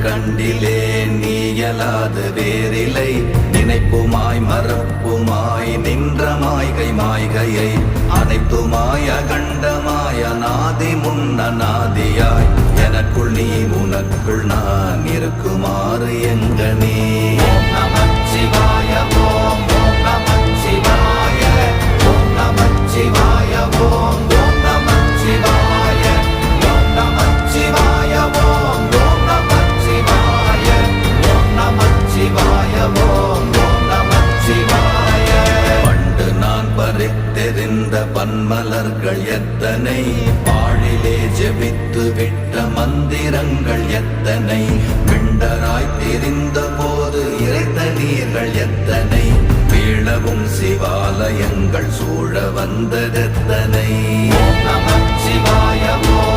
கண்டிலே நீயலாது வேறில்லை. நினைப்புமாய் மறப்புமாய் நின்ற மாய்கை மாய்கையை அனைத்துமாய் அகண்டமாய் அநாதி முன்னநாதியாய் எனக்குள் நீ உனக்குள் நான் இருக்குமாறு எங்கனே. ஓம் நமச்சிவாய ஓம் ஓம் நமச்சிவாய ஓம் நமச்சிவாய ஓம் ஓம் நமச்சிவாய ஓம் நமச்சிவாய ஓம் ஓம் நமச்சிவாய ஓம் நமச்சிவாய ஓம் ஓம் நமச்சிவாய. பண்டு நான் பறித்தெறிந்த பன்மலர்கள் எத்தனை, பாழிலே ஜெபித்து விட்ட மந்திரங்கள் எத்தனை, விண்டராய் தெரிந்த போது இறைத்த நீர்கள் எத்தனை, வீழவும் சிவாலயங்கள் சூழ வந்ததெத்தனை. ஓம் நமச்சிவாய ஓம்